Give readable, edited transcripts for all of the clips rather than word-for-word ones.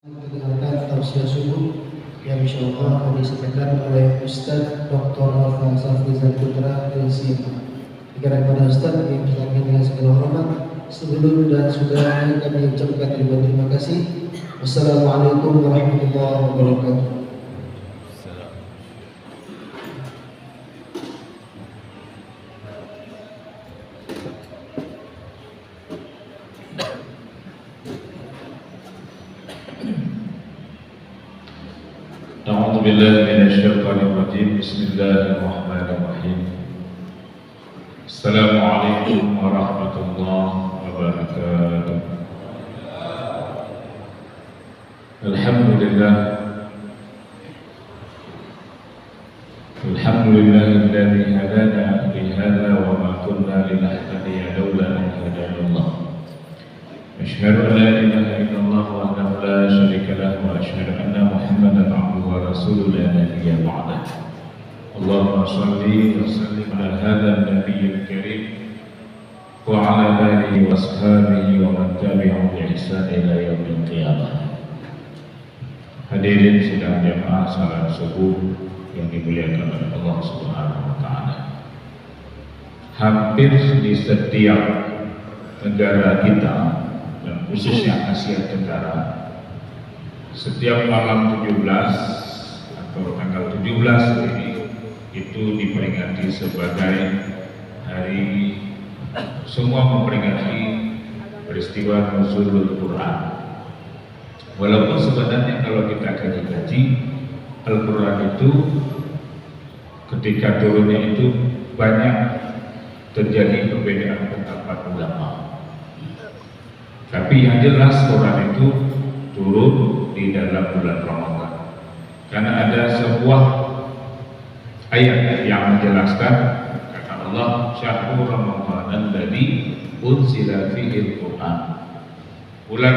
Mendengarkan tausiah subuh yang insyaallah akan disampaikan oleh Ustaz Dr. Alfa Safrizal Putra LC. Dikira kepada Ustaz yang disampaikan dengan segala hormat, sebelum dan sudahnya kami ucapkan terima kasih. Wassalamualaikum warahmatullahi wabarakatuh. أعوذ بالله من الشيطان الرجيم بسم الله الرحمن الرحيم السلام عليكم ورحمة الله وبركاته الحمد لله الذي هدانا لهذا وما كنا لنهتدي لولا أن هدانا الله أشهد أن لا إله إلا الله وحده لا شريك له وأشهد أن محمدا عبده ورسوله لا نبي بعده اللهم صل وسلم على هذا النبي الكريم وعلى آله وأصحابه ومن تبعهم بإحسان إلى يوم القيامة. Hadirin sidang jamaah salat subuh yang dimuliakan oleh Allah Subhanahu wa taala. Hampir di setiap negara kita dan khususnya Asia Tenggara, setiap malam 17 atau tanggal 17 ini itu diperingati sebagai hari, semua memperingati peristiwa nuzulul Quran. Walaupun sebenarnya kalau kita kaji-kaji Al-Quran itu ketika turunnya itu banyak terjadi perbedaan pendapat ulama. Tapi yang jelas Quran itu turun di dalam bulan Ramadan, karena ada sebuah ayat yang menjelaskan, kata Allah, syahrul Ramadan alladzi unzila fihi al-Quran. Bulan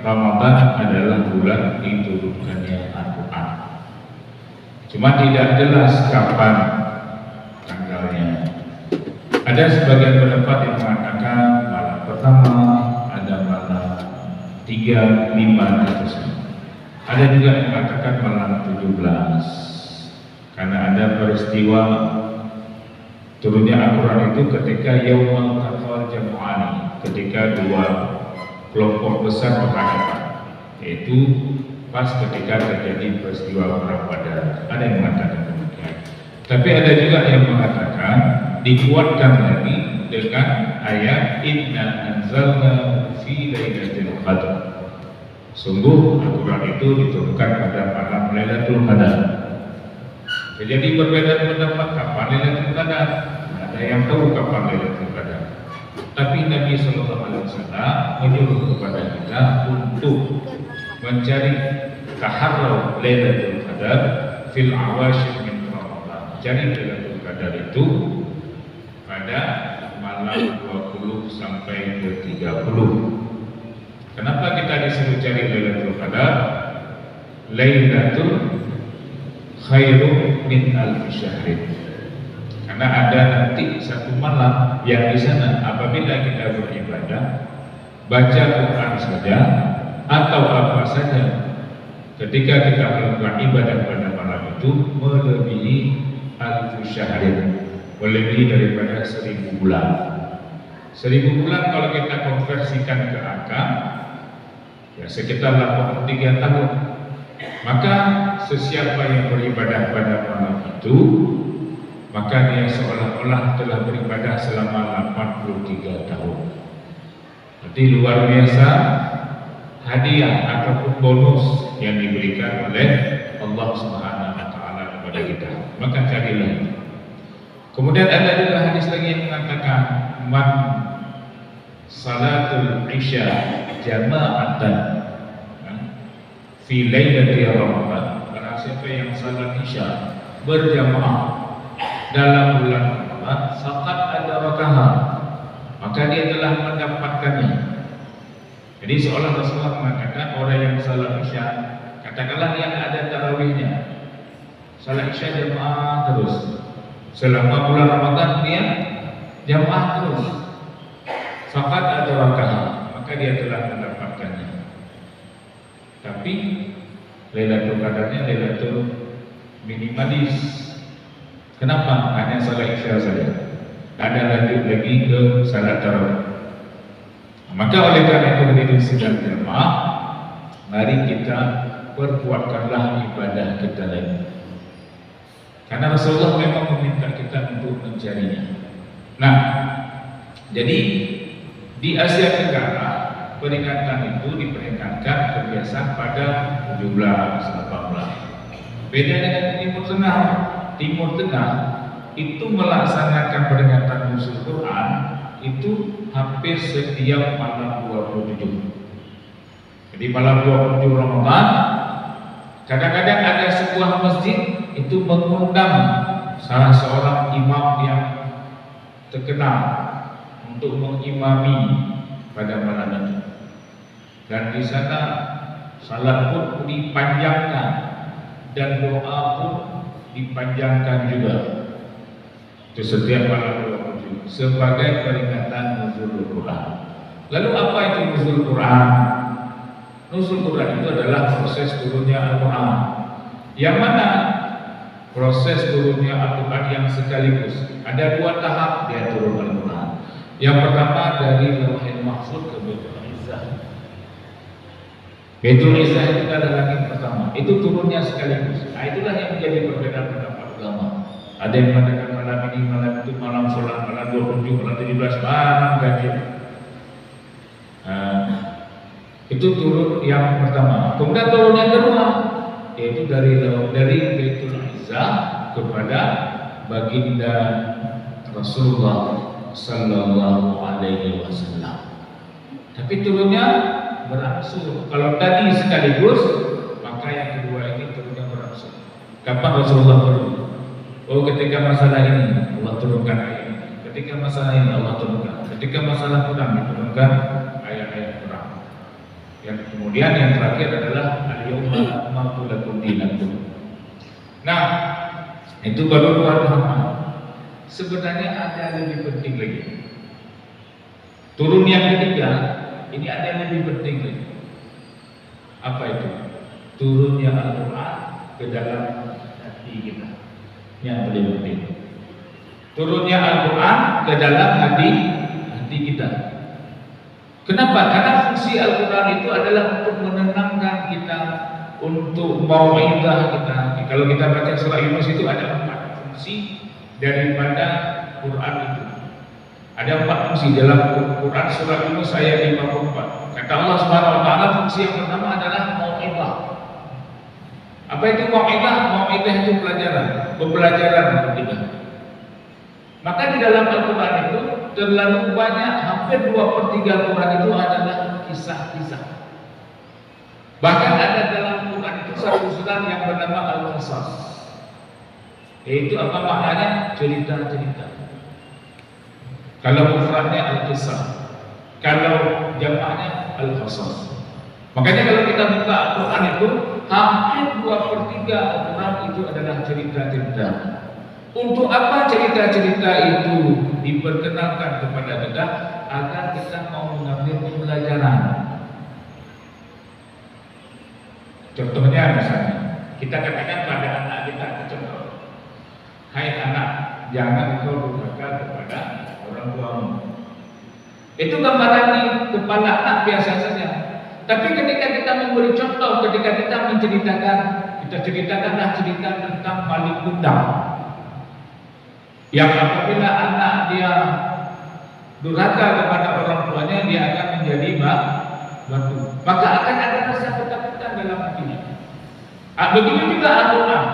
Ramadan adalah bulan diturunkannya Al-Quran. Cuma tidak jelas kapan tanggalnya. Ada sebagian pendapat yang mengatakan malam pertama, ada malam 3, 5 dan seterusnya. Ada juga yang mengatakan malam 17, karena ada peristiwa turunnya Al-Quran itu ketika Yaumul Taqal Jam'ani, ketika dua kelompok besar berhadapan, yaitu pas ketika terjadi peristiwa Perang Badar. Ada yang mengatakan demikian. Tapi ada juga yang mengatakan dikuatkan lagi dengan ayat Inna anzalna fi lailatul qadar. Sungguh Al-Quran itu diturunkan pada malam Lailatul Qadar. Jadi perbedaan pendapat kapan Lailatul Qadar. Ada yang tahu kapan Lailatul Qadar. Tapi Nabi Sallallahu Alaihi Wasallam menyuruh kepada kita untuk mencari taharrau Lailatul Qadar fil awashir min Ramadan. Cari Lailatul Qadar itu pada malam 20 sampai ke 30. Kenapa kita disuruh cari Lailatul Qadar? Lailatul khairu min alfi syahrin. Karena ada nanti satu malam yang di sana apabila kita beribadah, baca Quran saja atau apa saja, ketika kita melakukan ibadah pada malam itu melebihi alfi syahrin, melebihi daripada 1000 bulan. 1000 bulan kalau kita konversikan ke angka, ya sekitar 83 tahun. Maka sesiapa yang beribadah pada malam itu, maka dia seolah-olah telah beribadah selama 83 tahun. Jadi luar biasa hadiah ataupun bonus yang diberikan oleh Allah Subhanahu wa taala kepada kita. Maka carilah. Kemudian ada juga hadis lagi yang mengatakan man salatul isya jama'atan fi lailati Ramadan. Barang siapa yang salat isya berjamaah dalam bulan Ramadan, faqad adrakaha, maka dia telah mendapatkannya. Jadi seolah Rasulullah mengatakan orang yang salat isya, katakanlah yang ada tarawihnya, salat isya jamaah terus selama bulan Ramadan, dia jamaah terus, faqad adrakaha, maka dia telah mendapatkannya. Tapi Lailatul Qadarnya Lailatul minimalis. Kenapa? Hanya salat Isya saja. Ada lanjut lagi ke salat tarawih. Maka oleh karena itu hadirin sidang jemaah, mari kita perkuatkanlah ibadah kita lagi. Karena Rasulullah memang meminta kita untuk mencarinya. Nah, jadi di Asia Tenggara peringatan itu diperingatkan kebiasaan pada 17-18. Beda dengan Timur Tengah. Timur Tengah itu melaksanakan peringatan nuzul Quran itu hampir setiap malam 27. Jadi malam 27 Ramadan, kadang-kadang ada sebuah masjid itu mengundang salah seorang imam yang terkenal untuk mengimami pada malam itu. Dan di sana salat pun dipanjangkan dan doa pun dipanjangkan juga. Itu setiap malam 27 sebagai peringatan nuzul Quran. Lalu apa itu nuzul Quran? Nuzul Quran itu adalah proses turunnya Al-Quran. Yang mana proses turunnya Al-Quran yang sekaligus ada dua tahap dia turun Al-Quran. Yang pertama dari Lauhul Mahfuz ke Baitul Izzah. Baitul Izzah itu adalah langit pertama. Itu turunnya sekaligus. Nah, itulah yang menjadi perbedaan pendapat ulama. Ada yang mengatakan malam ini, malam itu, malam sholat, malam 27, malam 17, malam ganjil. Itu turun yang pertama. Kemudian turun yang kedua, yaitu dari Baitul Izzah kepada baginda Rasulullah Sallallahu Alaihi Wasallam. Tapi turunnya berangsur. Kalau tadi sekaligus, maka yang kedua ini turunnya berangsur. Kapan Rasulullah turun? Oh, ketika masalah ini Allah turunkan ayat ini. Ketika masalah ini Allah turunkan. Ketika masalah perang diturunkan ayat-ayat perang. Yang kemudian yang terakhir adalah al-yawma akmaltu lakum dinakum. Nah, itu baru dua tahapan. Sebenarnya ada yang lebih penting lagi. Turun yang ketiga, ini ada yang lebih penting lagi. Apa itu? Turunnya Al-Quran ke dalam hati kita. Yang paling penting. Turunnya Al-Quran ke dalam hati kita. Kenapa? Karena fungsi Al-Quran itu adalah untuk menenangkan kita, untuk mau'izah kita. Kalau kita baca surah Yunus itu ada 4 fungsi daripada Quran itu. Ada 4 fungsi dalam Quran surah Yunus ayat 54. Kata Allah Subhanahu wa taala, fungsi yang pertama adalah mau'izah. Apa itu mau'izah? Mau'izah itu pembelajaran kita. Maka di dalam Al-Quran itu terlalu banyak, hampir 2/3 Quran itu adalah kisah-kisah. Bahkan ada dalam Quran itu satu surat yang bernama Al-Qasas. Yaitu apa maknanya? Cerita-cerita. Kalau mufradnya Al-Qisah, kalau jamaknya Al-Qasas. Makanya kalau kita buka Al-Quran itu hampir 2/3 Al-Quran itu adalah cerita-cerita. Untuk apa cerita-cerita itu diperkenalkan kepada kita? Agar kita mau mengambil pembelajaran. Contohnya misalnya, kita katakan pada anak kita, contoh, hai anak, jangan kau durhaka kepada orang tuamu. Itu gambaran di kepala anak biasa saja. Tapi ketika kita memberi contoh, ketika kita ceritakanlah cerita tentang maling kundang. Yang apabila anak dia durhaka kepada orang tuanya, dia akan menjadi batu. Maka akan ada rasa ketakutan dalam hatinya. Begitu juga Al-Quran.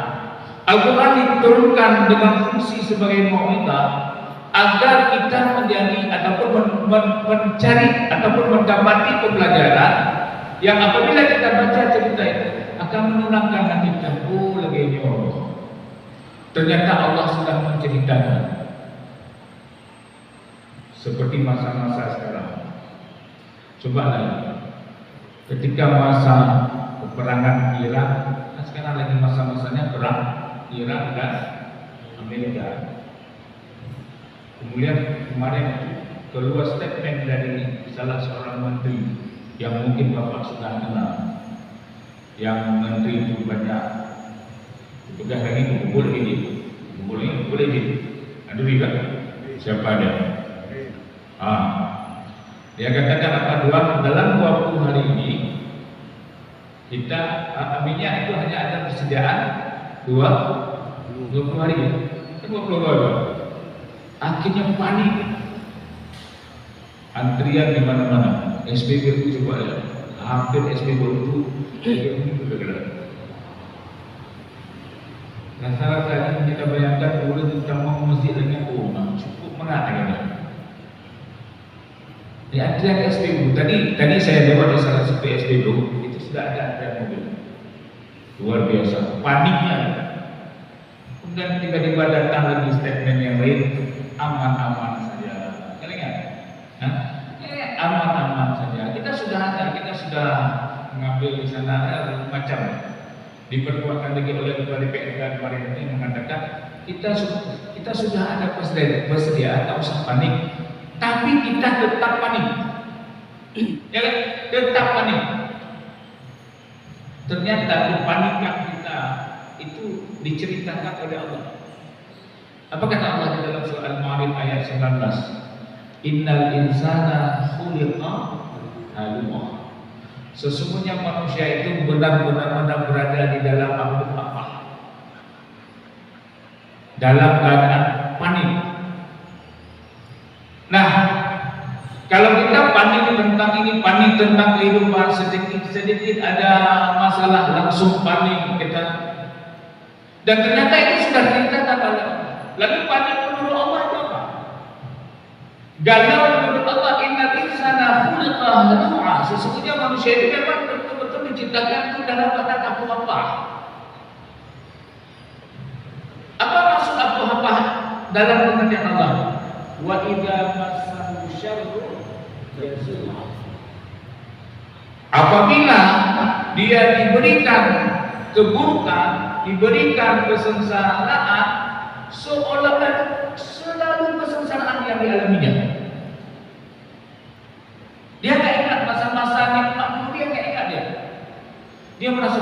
Al-Quran diturunkan dengan fungsi sebagai mau'izah agar kita menjadi ataupun mencari ataupun mendapati pembelajaran yang apabila kita baca cerita itu akan menenangkan hati kita. Oh, lagi ini Allah. Ternyata Allah sudah menceritakan seperti masa-masa sekarang. Coba lagi, ketika masa peperangan Irak, kan sekarang lagi masa-masanya perang Irak dan Amerika. Kemudian kemarin keluar statement dari salah seorang menteri yang mungkin Bapak sudah kenal. yang menteri itu banyak tugas lagi boleh izin. Ada juga siapa dia? Dia katakan dalam 20 hari ini kita minyak itu hanya ada persediaan 20 hari, 20 hari. Akhirnya panik, antrian di mana-mana. SPBU coba ya, hampir SPBU itu bergerak. Rasa-rasa ini kita bayangkan boleh kita mau masjid dengan cukup mengatakan. Di antrian SPBU tadi saya lewat di salah satu SPBU itu sudah ada antrian mobil. Luar biasa, paniknya. Kemudian tiba-tiba datang lagi statement yang lain, aman-aman saja. Kalian ingat? Aman-aman saja. Kita sudah mengambil di sana macam diperkuatkan lagi oleh Ketua DPR kemarin ini mengatakan kita sudah ada persediaan, tak usah panik. Tapi kita tetap panik, ya kan? Tetap panik. Ternyata kepanikan kita itu diceritakan oleh Allah. Apa kata Allah di dalam surah Al-Ma'arij ayat 19? Innal insana khuliqa halu'a. Sesungguhnya manusia itu benar-benar berada di dalam apa? Dalam keadaan panik. Nah, kalau kita panik tentang ini, panik tentang kehidupan, sedikit ada masalah langsung panik kita. Dan ternyata itu sudah diceritakan oleh Allah. Lalu panik menurut Allah itu apa? Galau menurut Allah, innal insana khuliqa halu'a. Sesungguhnya manusia itu memang betul-betul diciptakan itu dalam keadaan apa? Apa maksud apa dalam pengertian Allah? Wa idza massahu syarru jazua. Apabila dia diberikan keburukan, diberikan kesengsaraan, seolah-olah selalu kesengsaraan yang dialaminya. Dia tak ingat masa-masa nikmat dulu, dia tak ingat dia. Dia merasa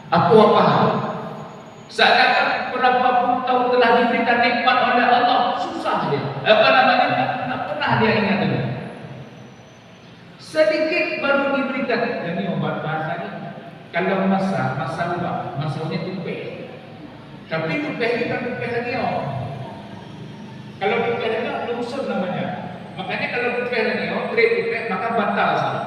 aku apa? Seakan berapa puluh tahun telah diberikan nikmat oleh Allah, susah dia. Tak pernah dia ingat itu. Sedikit baru diberikan. Jadi obat bahasanya, kalau masanya tupeh. Tapi tupeh kita tupeh lagi Kalau tupeh lagi lusun namanya. Makanya kalau tupeh lagi tupeh maka batal saja.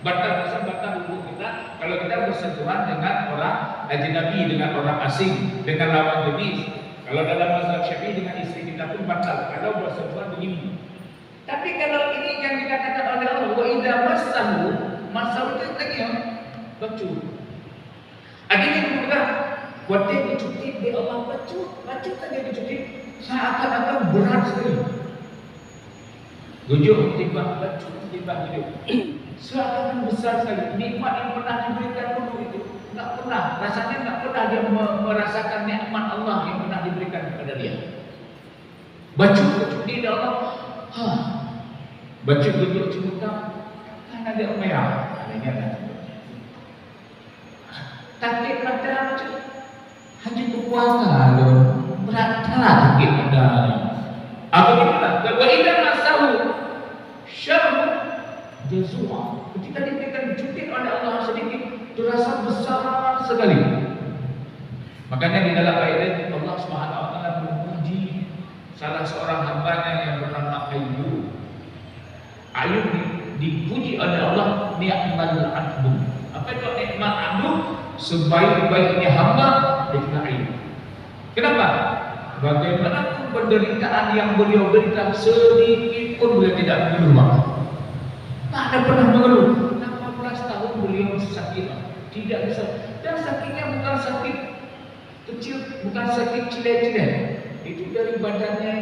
Batal hukum kita kalau kita bersentuhan dengan orang ajnabi, dengan orang asing, dengan lawan jenis. Kalau dalam mazhab Syafi'i dengan istri kita pun batal kalau bersentuhan begini. Tapi kalau ini yang dikatakan oleh Allah, wa idza massahu itu lagi bacut. Adanya juga buat dia dicuti di Allah bacut saja dicuti seakan-akan berat sekali. Gujuk tiba bacut tiba gujuk. Seakan besar sekali nikmat yang pernah diberikan dulu itu tak pernah, rasanya tak pernah dia merasakan nikmat Allah yang pernah diberikan kepada dia. Bacut di Allah, bacut cimuta kan ada merah, ini ada. Takik pada haji berpuasa loh, berat takik pada. Apa kita? Wa idza masahu syarru jazua. Ketika diberikan cuti oleh Allah sedikit, terasa besar sekali. Makanya di dalam ayat Allah Subhanahu wa taala memuji salah seorang hambanya yang bernama Ayub. Ayub dipuji oleh Allah, ni'mal abdu. Apa itu ni'mal abdu? Sebaik-baiknya hamba adalah Ayub. Kenapa? Bagaimanapun penderitaan yang beliau derita, sedikit pun beliau tidak mengeluh. Tak ada pernah mengeluh. 18 tahun beliau sakit, tidak bisa. Dan sakitnya bukan sakit kecil, bukan sakit cilet-cilet. Itu dari badannya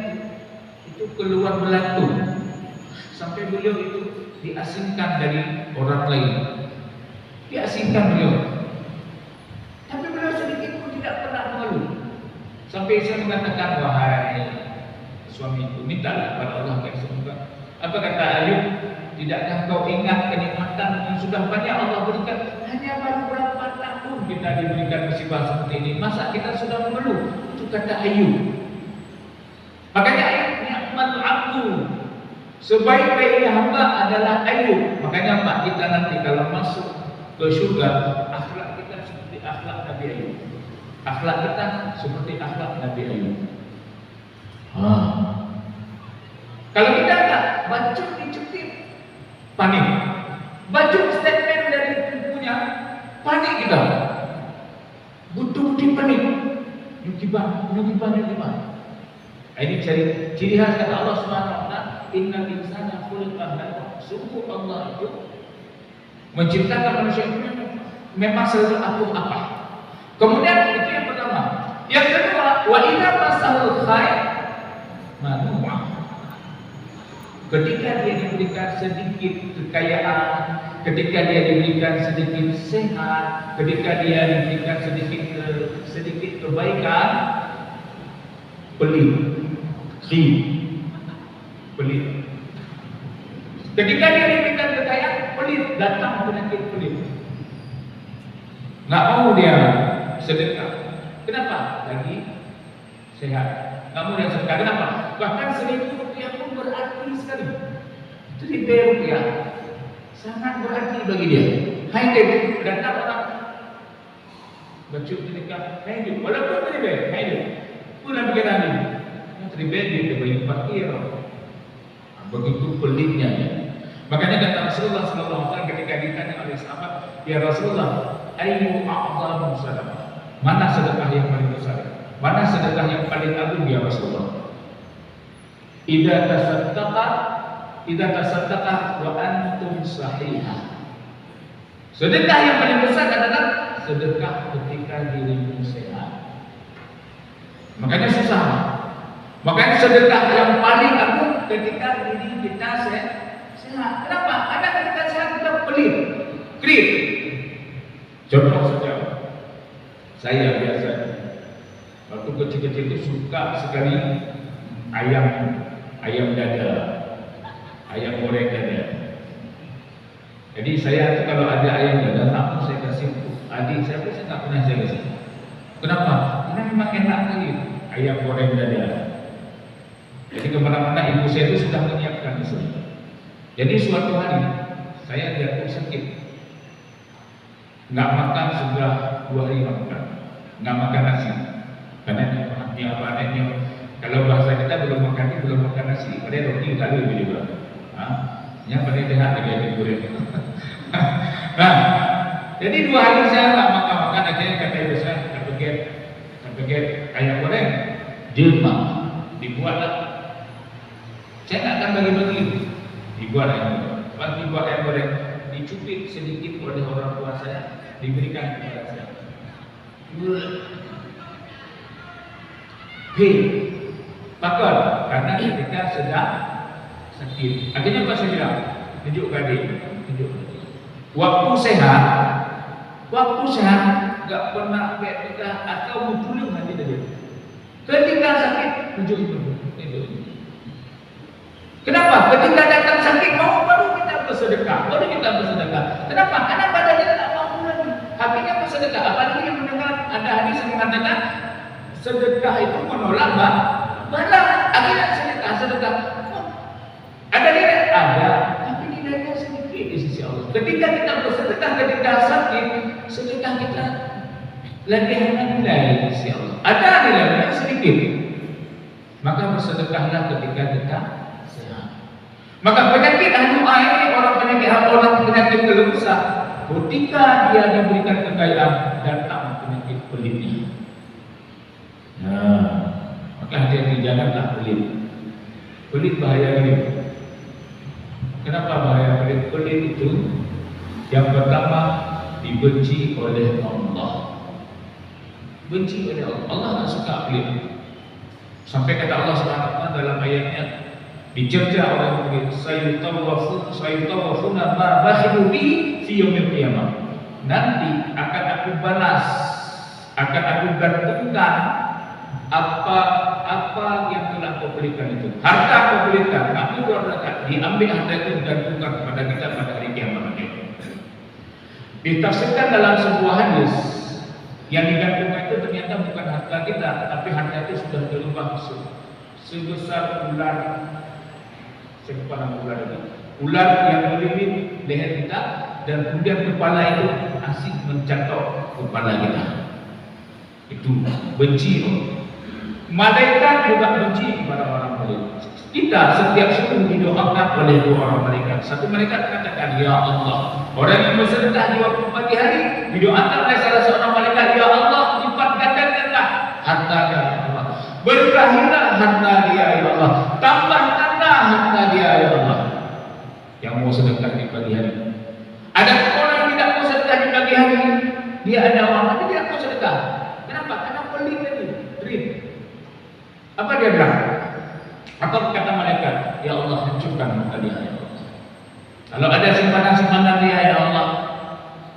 itu keluar belatung. Sampai beliau itu diasingkan dari orang lain. Diasingkan beliau. Tapi beliau sedikit pun tidak pernah mengeluh. Sampai saya mengatakan, wahai suamiku, mintalah pada Allah semoga. Apa kata Ayub? Tidakkah kau ingat kenikmatan yang sudah banyak Allah berikan? Hanya baru berapa tahun kita diberikan musibah seperti ini. Masa kita sudah mengeluh? Itu kata Ayub. Makanya Ayub ni'mal abdu. Sebaik-baiknya hamba adalah Ayub. Makanya Pak, kita nanti kalau masuk ke surga, akhlak kita seperti akhlak Nabi Ayub. Akhlak kita seperti akhlak Nabi Ayub. Kalau kita enggak baca dicekik, panik. Baca statement dari ibunya, panik kita. Butuh panik. Yukiban. Ini ciri khas kata Allah Subhanahu wa taala, innal insana khuliqa halu'a. Sungguh Allah itu menciptakan manusia itu memang selalu apa. Kemudian itu yang pertama. Yang kedua, wa idza masahul khair manu'a. Ketika dia diberikan sedikit kekayaan, ketika dia diberikan sedikit sehat, ketika dia diberikan sedikit kebaikan, pelit. Ketika dia diberikan kekayaan, pelit, datang penyakit pelit. Nggak mau dia sedekah. Kenapa? Lagi sehat. Nggak mau dia sedekah. Kenapa? Bahkan Rp1.000 pun berarti sekali. Rp1.000 sangat berarti bagi dia. Hai David, datang orang baca sedekah. Hai David, walaupun Rp1.000, hai David, pulang pikiran ini. Ribet dia bagi fakir. Begitu pelitnya ya. Makanya kata Rasulullah SAW ketika ditanya oleh sahabat, ya Rasulullah, ayyu a'zamu sadaqah? Mana sedekah yang paling besar? Mana sedekah yang paling agung ya Rasulullah? Idza tasaddaqa wa antum sahihah. Sedekah yang paling besar adalah sedekah ketika dirimu sehat. Makanya susah. Makanya sedekah yang paling agung ketika diri kita sehat. Kenapa? Karena ketika sehat kita pelit, krit. Contoh saja, saya biasa waktu kecil-kecil itu suka sekali ayam dada, ayam goreng dada. Jadi saya itu kalau ada ayam dada, langsung saya kasih adik saya pun saya tak pernah saya kasih. Kenapa? Karena memang enak kali ayam goreng dada. Jadi kemana-mana ibu saya itu sudah menyiapkan di sini. Jadi suatu hari saya jatuh sakit, nggak makan sudah 2 hari nggak makan nasi. Karena anaknya kalau bahasa kita belum makan nasi. Padahal roti kali lebih juga. Yang paling sehat lagi ayam goreng. Nah, jadi 2 hari saya nggak makan. Akhirnya kata ibu saya, terpeget ayam goreng, jelma dibuatlah. Saya nggak akan bagi-bagi. Dibuat ayam goreng. Pas dibuat ayam goreng, dicupit sedikit oleh orang tua saya, diberikan kepada saya. Pakar, karena ketika sedang sakit. Akhirnya apa saya bilang? Tunjukkan dia. Waktu sehat, nggak pernah ketika atau muncul nanti tadi. Ketika sakit, tunjukkan. Kenapa? Ketika datang sakit baru kita bersedekah. Kenapa? Karena badannya tak mampu lagi. Akhirnya bersedekah. Apalagi yang mendengar ada hadis yang mengatakan sedekah itu menolak bala. Akhirnya sedekah. Ada nilai? Ada. Tapi nilainya sedikit di sisi Allah. Ketika kita bersedekah, ketika sakit, sedekah kita lagi hanya nilai di sisi Allah. Ada nilainya sedikit. Maka bersedekahlah ketika kita sehat. Maka penyakit anu'a ini orang penyakit keluh kesah. Ketika dia diberikan kekayaan, datang penyakit pelitnya. Nah, maka hati-hati janganlah pelit. Pelit bahaya ini. Kenapa bahaya pelit? Pelit itu yang pertama dibenci oleh Allah. Benci oleh Allah. Allah tak suka pelit. Sampai kata Allah SWT dalam ayatnya, dicerca oleh pelit, sayutawafuna ma bakhilu bi fi yaumil qiyamah. Nanti akan aku balas, akan aku gantungkan apa yang telah kau berikan itu. Harta kau berikan, kamu berzakat, diambil harta itu dan tukar kepada kita pada hari kiamat nanti. Ditafsirkan dalam sebuah hadis yang digantungkan itu ternyata bukan harta kita, tapi harta itu sudah berubah sebesar ular. Sepanjang ular itu, ular yang melilit leher kita dan kemudian kepala itu asik mencatok kepala kita. Itu benci. Malaikat juga benci kepada orang mulia. Kita setiap subuh didoakan oleh dua orang malaikat. Satu malaikat katakan, Ya Allah. Orang yang bersedekah di waktu pagi hari didoakan oleh salah seorang malaikat, Ya Allah, lipat gandakanlah harta dia, Ya Allah. Berkahilah harta dia, Ya Allah. Tambahkanlah harta dia, Ya Allah. Yang mau sedekah di pagi hari. Ada orang yang tidak mau sedekah di pagi hari. Dia ada uang tapi tidak mau sedekah. Kenapa? Karena pelit tadi. Apa dia bilang? Apa kata malaikat? Ya Allah, hancurkan harta dia, Ya Allah. Kalau ada simpanan-simpanan dia, Ya Allah,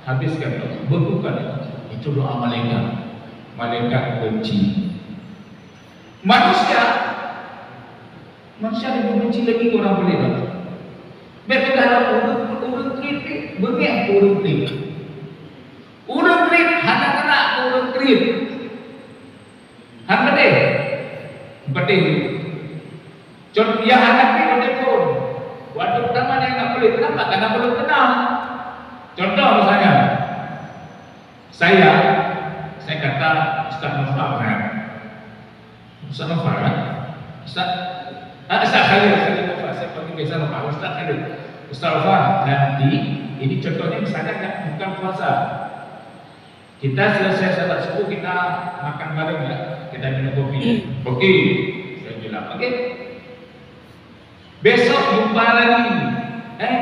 habiskan, Ya Allah. Bekukan, Ya Allah. Itu doa malaikat. Malaikat benci. Manusia lebih benci lagi ke orang pelit. Berkata urut kritik, bengek urut kritik. Urut kritik, hanya kena urut kritik. Hanya deh. Penting. Contoh yang anak ni telefon. Waktu pertama dia enggak boleh. Kenapa? Karena belum kenal. Contoh misalnya, saya kata Ustaz Nofal kan. Ustaz Nofal kan? Ustaz Khalil Nofal. Saya panggil biasa Nofal. Ustaz Khalil. Ustaz Nofal, nanti ini contohnya misalnya bukan puasa. Kita selesai salat subuh, kita makan bareng ya. Kita minum kopi. Okey. Saya bilang, okey. Besok jumpa lagi.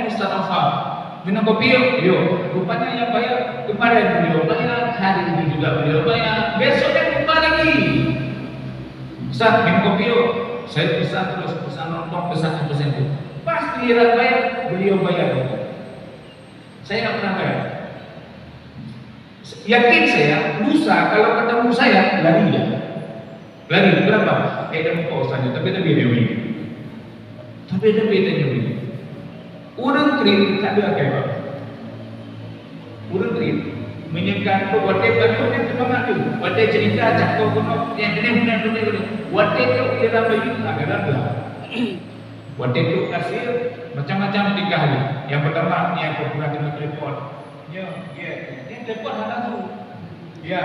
Ustaz Nofal, minum kopi yuk. Rupanya yang bayar kemarin beliau bayar, hari ini juga beliau bayar. Besoknya jumpa lagi. Ustaz, minum kopi yuk. Saya pesan terus, pesan nonton, pesan itu. Pas giliran bayar, beliau bayar. Saya nggak pernah bayar. Yakin saya, lusa kalau ketemu saya lari dia. Lari berapa? Dia mau Ustaznya, tapi dia ini. Tapi dia ini. Urang krim tak ada kayak. Urang krim menyekan tu wate betul ni semangat tu. Wate cerita cakap kono yang ini benar. Wate tu dia bayu agak-agak. Wate tu kasih macam-macam 3 hari. Yang pertama yang popular di telepon. Ya. Dia telepon langsung. Ya.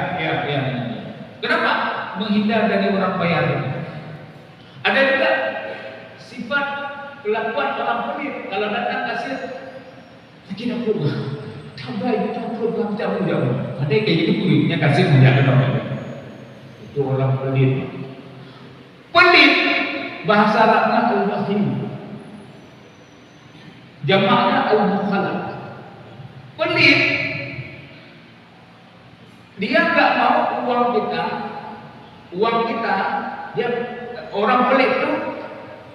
Kenapa? Menghindar dari orang bayar. Ada juga sifat kelakuan orang pelit. Kalau datang kasir, mungkin aku tambah itu program jamu. Ada kayak gitu kulitnya kasir menjaga orang. Itu orang pelit. Pelit bahasa Arabnya al-bakhil. Jamaknya al-mukhalaf. Pelit, dia enggak mau uang kita, dia orang pelit tu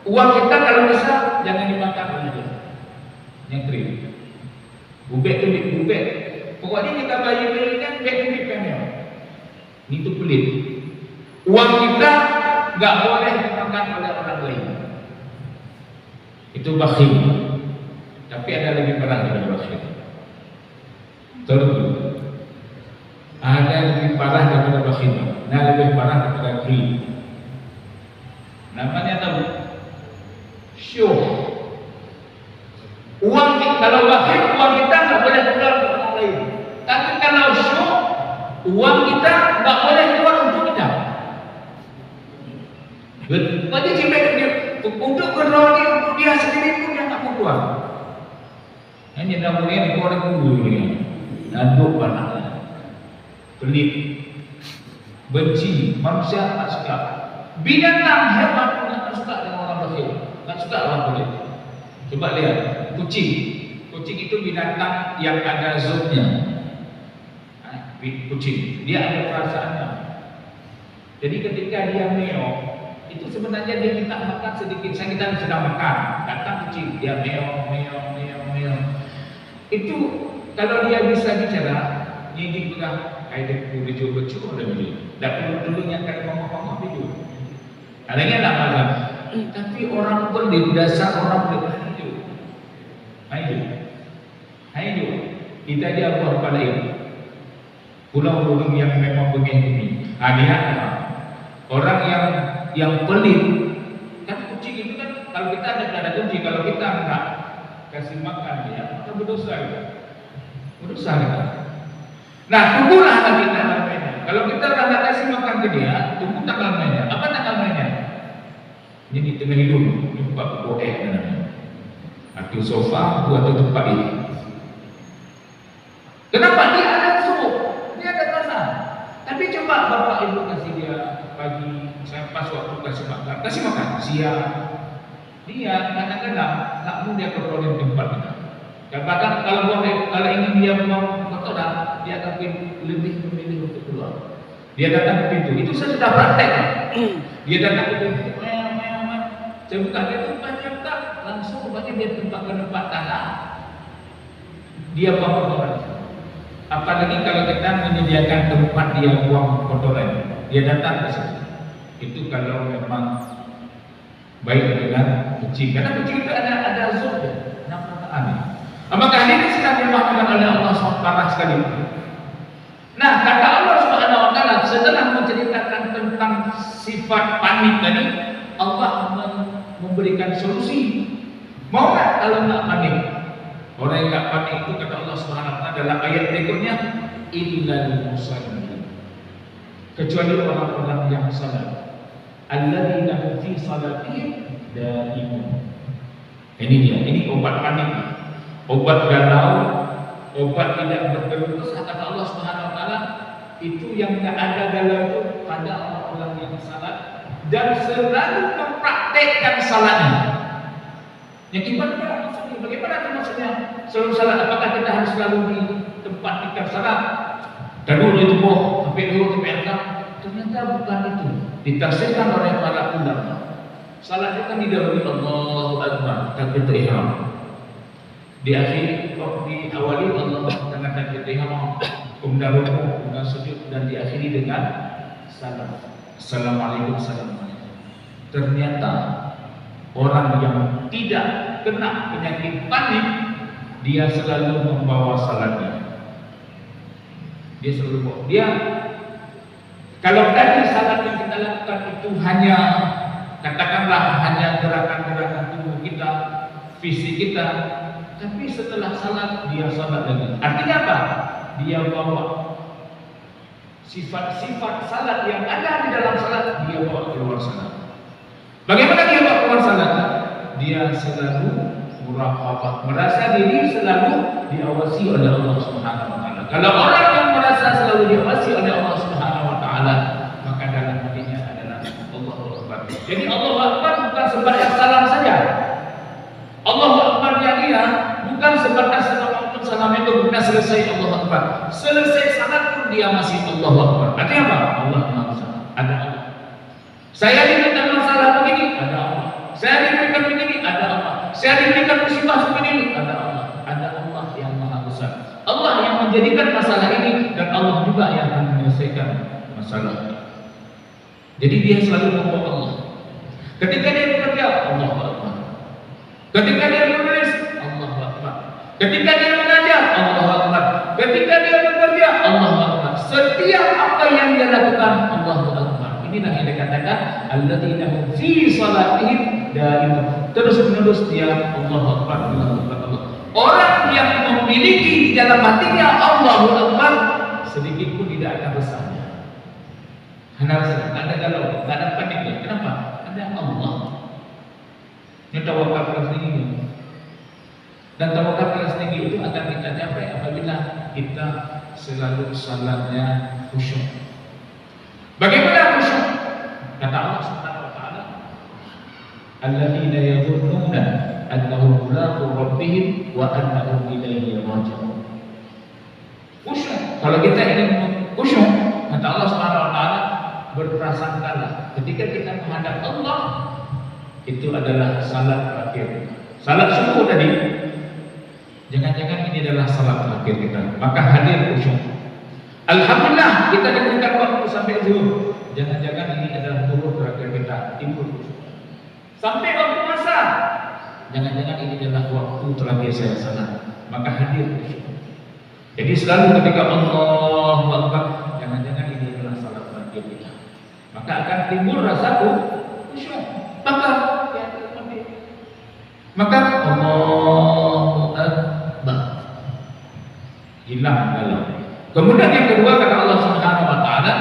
uang kita kalau besar jangan dimakan oleh dia. Yang krim. Bubek. Pokoknya kita bayar kan bubek kan ya. Itu pelit. Uang kita enggak boleh dimakan oleh orang lain. Itu bakhil. Tapi ada lebih parah daripada bakhil. Terus ada lebih parah daripada bakhil. Nah, lebih parah daripada krim. Namanya tahu? Syuh. Uang kita, kalau bakhil uang kita tak boleh keluar untuk orang lain. Tapi kalau syuh, uang kita tak boleh keluar untuk kita. Bagi cipek dia untuk keluar dia untuk dia sendiri pun dia tak mau keluar. Hanya namanya dikeluarkan dulu dia. Nanduk panah. Pelit. Benci. Manusia tak suka. Binatang hewan pun tak suka dengan orang bakhil. Tak suka orang pelit. Coba lihat. Kucing. Kucing itu binatang yang ada zonnya. Kucing. Dia ada perasaannya. Jadi ketika dia meong, itu sebenarnya dia minta makan sedikit. Kita sedang makan. Datang kucing. Dia meong. Itu kalau dia bisa bicara, dia pegang kayak dia baju ada baju. Tak perlu dulu yang kali ngomong-ngomong baju. Adanya tak masalah. Tapi orang pelit, dasar orang pelit. Ayo. Kita dia buat pada ini. Pulau burung yang memang begini. Dia orang yang pelit. Kan kucing itu kan kalau kita ada kucing, kalau kita enggak kasih makan dia, kita berdosa kita. Nah, tunggulah kita namanya. Kalau kita enggak kasih makan ke dia, tunggu tanggal mainnya. Apa tanggal mainnya? Ini tengah hidup, tempat boeh namanya. Atau sofa, atau tempat ini. Kenapa? Dia ada suruh, dia ada rasa. Tapi coba bapak ibu kasih dia pagi, saya pas waktu kasih makan siang. Dia kadang-kadang tak mau dia kontrolin tempat kita. Bahkan kalau ingin dia mau kotoran, dia akan lebih memilih untuk keluar. Dia datang ke pintu, itu saya sudah praktek. Dia datang ke pintu, saya buka dia tempatnya tak langsung rupanya dia tempat tanah. Dia buang kotoran. Apalagi kalau kita menyediakan tempat dia buang kotoran, dia datang ke situ. Itu kalau memang baik dengan kucing, karena kucing itu ada zat aneh. Apakah ini sedang dimaafkan oleh Allah SWT sekali? Nah, kata Allah SWT setelah menceritakan tentang sifat panik tadi, Allah memberikan solusi. Mau nggak kalau nggak panik? Orang yang nggak panik itu kata Allah SWT dalam ayat berikutnya, illal musallin, kecuali orang-orang yang salat, alladzina fi salatihim daimun. Ini dia, ini obat panik, obat galau, obat tidak berkeluh kesah. Kata Allah SWT itu yang nggak ada galau itu pada orang-orang yang salat dan selalu mempraktekkan salatnya. Yang gimana maksudnya? Bagaimana maksudnya selalu salat? Apakah kita harus selalu di tempat kita salat? Dulu itu sampai enggak? Ternyata bukan itu. Ditafsirkan oleh para ulama. Salat itu kan didahului Allahu Akbar, takbir ihram. Diawali Allah dengan takbir ihram, kemudian rukuk, kemudian sujud, dan diakhiri dengan salam. Assalamualaikum. Ternyata orang yang tidak kena penyakit panik, dia selalu membawa salatnya. Dia kalau tadi salat yang kita lakukan itu hanya katakanlah hanya gerakan-gerakan tubuh kita, fisik kita, tapi setelah salat dia salat lagi. Artinya apa? Dia bawa sifat-sifat salat yang ada di dalam salat, dia bawa keluar salat. Bagaimana dia bawa keluar salat? Dia selalu muraqabah, merasa diri selalu diawasi oleh Allah Subhanahu wa taala. Kalau orang yang merasa selalu diawasi oleh Allah Subhanahu wa taala, maka dalam hatinya adalah Allahu Akbar. Jadi Allahu Akbar bukan sebatas salam saja. Allahu Akbar dia bukan sebatas salam itu bukan selesai Allahu Akbar. Selesai salat pun dia masih Allahu Akbar. Artinya apa? Allah Maha Besar. Ada Allah. Saya diberikan masalah begini, ada Allah. Saya diberikan begini, ada Allah. Saya diberikan musibah seperti ini, ada Allah. Ada Allah yang Maha Besar. Allah yang menjadikan masalah ini, dan Allah juga yang akan menyelesaikan masalah. Jadi dia selalu membawa Allah. Ketika dia bekerja, Allahu Akbar. Ketika dia menulis, Allahu Akbar. Ketika dia mengajar, Allahu Akbar. Ketika dia bekerja, Allahu Akbar. Setiap apa yang dia lakukan, Allahu Akbar. Inilah yang dikatakan alladzina hum fi salatihim daimun. Terus-menerus dia Allahu Akbar, Allahu Akbar. Orang yang memiliki di dalam hatinya Allahu Akbar, sedikit pun tidak akan resahnya. Hanya rasa, ada galau, tidak ada panik. Kenapa? Ada Allah. Ini tawakal keras tinggi. Dan tawakal keras tinggi itu akan kita capai apabila kita selalu salatnya khusyuk. Bagaimana khusyuk? Kata Allah Subhanahu wa taala, alladzina yadhunnuna annahum mulaqu rabbihim wa annahum ilaihi raji'un. Khusyuk. Kalau kita ingin khusyuk, kata Allah Subhanahu wa taala, berprasangkalah ketika kita menghadap Allah, itu adalah salat terakhir. Salat subuh tadi, jangan-jangan ini adalah salat terakhir kita, maka hadir khusyuk. Alhamdulillah kita diberikan waktu sampai zuhur. Jangan-jangan ini adalah zuhur terakhir kita, timbul khusyuk. Sampai waktu masa, jangan-jangan ini adalah waktu terakhir saya salat, maka hadir khusyuk. Jadi selalu ketika Allahu Akbar, jangan-jangan ini adalah salat terakhir kita, maka akan timbul rasa khusyuk. Maka Allahu Akbar, hilang dalam. Kemudian yang kedua kata Allah Subhanahu wa taala,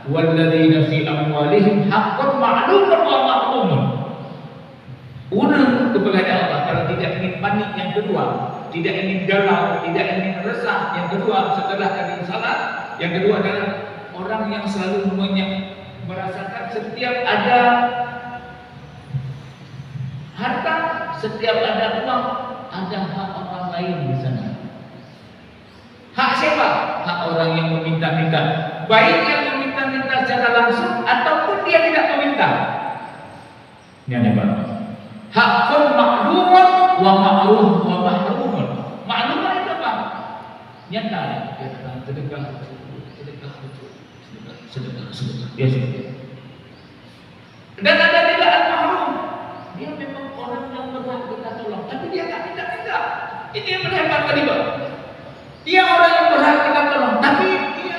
walladzina fi amwalihim haqqun ma'lumun wa ma'lumun. Urang kepada Allah kalau tidak ingin panik yang kedua, tidak ingin galau, tidak ingin resah yang kedua setelah tadi salat, yang kedua adalah orang yang selalu merasakan setiap ada harta, setiap ada uang, ada hak orang lain di sana. Hak siapa? Hak orang yang meminta-minta, baik yang meminta-minta secara langsung ataupun dia tidak meminta. Ini ada apa? Hakun maklumun wa ma'ruf wa mahrumun. Maklumun itu apa? Nyata, sedekah. Dia sedekah. Dan ada juga al-mahrum. Dia memang orang yang berhak kita tolong, tapi dia tak minta-minta. Ini yang menhebatkan juga. Dia orang yang berhak kita tolong, tapi dia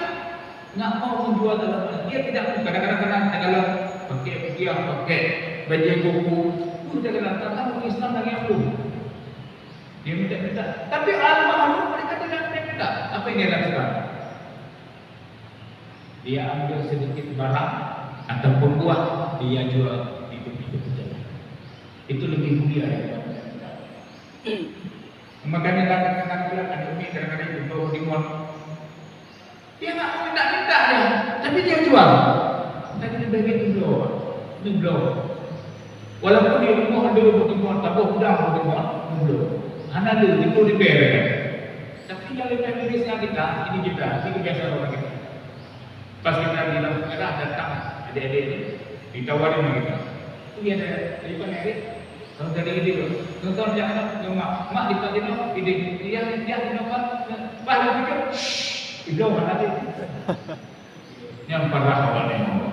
nggak mau menjual dalam. Dia tidak kadang-kadang kalau pakai baju kuku, dia kata kamu Islam lagi belum. Dia minta-minta, tapi al-mahrum mereka tidak minta. Apa yang dia lakukan? Dia ambil sedikit barang ataupun buah, dia jual di tepi jalan. Itu lebih mulia ya. Makanya kadang-kadang Umi kadang-kadang itu di mall. Dia nggak minta-minta ya, tapi dia jual. Tadi dia bagi dulu. Walaupun di rumah ada di mall, tapi udah di mall dulu. Anak dulu itu diberes. Tapi yang lebih mirisnya kita, ini kebiasaan orang kita. Pas kita di lampu merah datang adik-adik ini ditawarin sama kita. Itu dia ada dari mana Erik? Kalau dari ini loh, nonton jangan mak dipakai no, dia nonton, bahkan pikir, itu mana dia? Yang parah awalnya,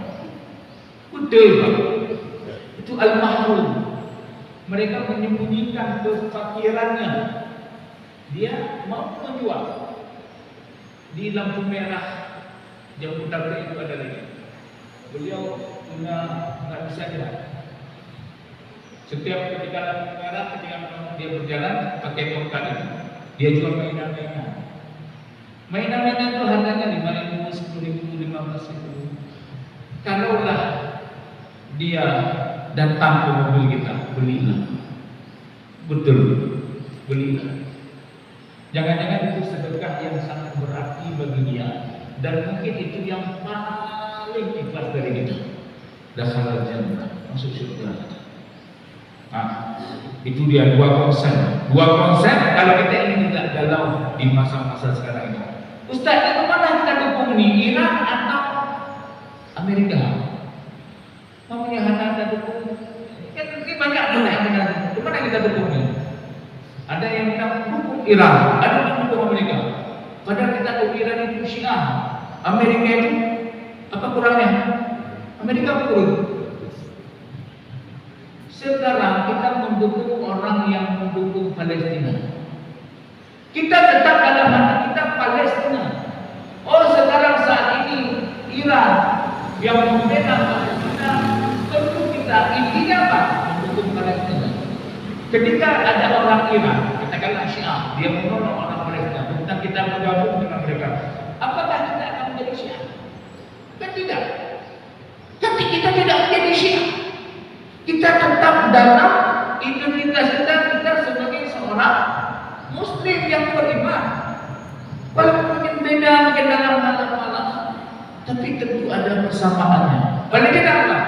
betul pak. Itu al-mahrum. Mereka menyembunyikan kefakirannya. Dia mau menjual di lampu merah. Yang utara itu ada lagi. Beliau nggak bisa jalan. Setiap ketika lampu merah, ketika dia berjalan pakai tongkat itu, dia jual mainan-mainan. Mainan-mainan itu harganya 5.000, 10.000, 15.000. Kalaulah dia datang ke mobil kita, belilah. Betul, belilah. Jangan-jangan itu sedekah yang sangat berarti bagi dia. Dan mungkin itu yang paling ikhlas dari kita. Dakhalal jannah, masuk surga. Itu dia dua konsep kalau kita ingin tidak galau di masa-masa sekarang ini. Ustaz, itu mana kita dukung nih, Iran atau Amerika? Mamanya Hana dukung. Kan banyak yang kita mana kita dukung nih? Ada yang dukung Iran, ada yang dukung Amerika. Padahal kita tahu Iran itu Syiah, Amerika itu apa kurangnya? Amerika kurang. Sekarang kita mendukung orang yang mendukung Palestina. Kita tetap dalam hati kita Palestina. Oh sekarang saat ini Iran yang membela Palestina, tentu kita intinya apa? Mendukung Palestina. Ketika ada orang Iran, katakanlah Syiah, dia menolong orang Palestina, tentang kita bergabung dengan mereka, apakah kita akan menjadi Syiah? Kan tidak. Tapi kita tidak menjadi Syiah. Kita tetap dalam identitas kita sebagai seorang Muslim yang beriman. Walaupun mungkin beda, mungkin dalam hal-hal, tapi tentu ada persamaannya. Paling tidak apa?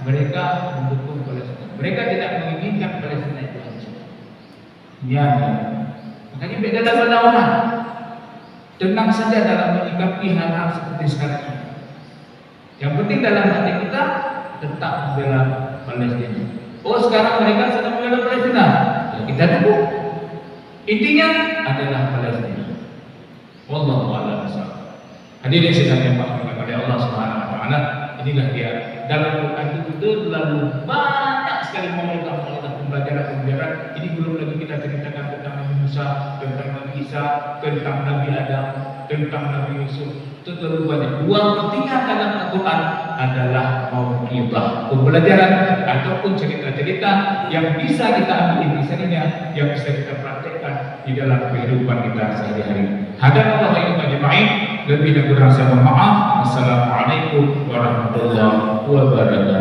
Mereka mendukung Palestina. Mereka tidak menginginkan Palestina itu hancur. Ya, makanya beda dalam lawan. Tenang saja dalam menyikapi hal-hal seperti sekarang ini. Yang penting dalam hati kita tetap membela Palestina. Oh sekarang mereka sedang membela Palestina, ya kita dukung. Intinya adalah Palestina. Wallahu a'lam bishawab. Hadirin sedang dimuliakan oleh Allah Subhanahu wa taala. Inilah dia dalam Quran itu terlalu banyak sekali mengolah pembelajaran. Ini belum lagi kita ceritakan tentang Nabi Musa, tentang Nabi Isa, tentang Nabi Adam, tentang Nabi Yusuf. Itu terlalu banyak. Dua ketika dalam Al-Quran adalah mau'izah, pembelajaran ataupun cerita-cerita yang bisa kita ambil intisarinya, yang bisa kita praktekkan di dalam kehidupan kita sehari-hari. Hadanallahu wa iyyakum ajma'in. Lebih dan kurang saya mohon maaf. Assalamualaikum warahmatullahi wabarakatuh.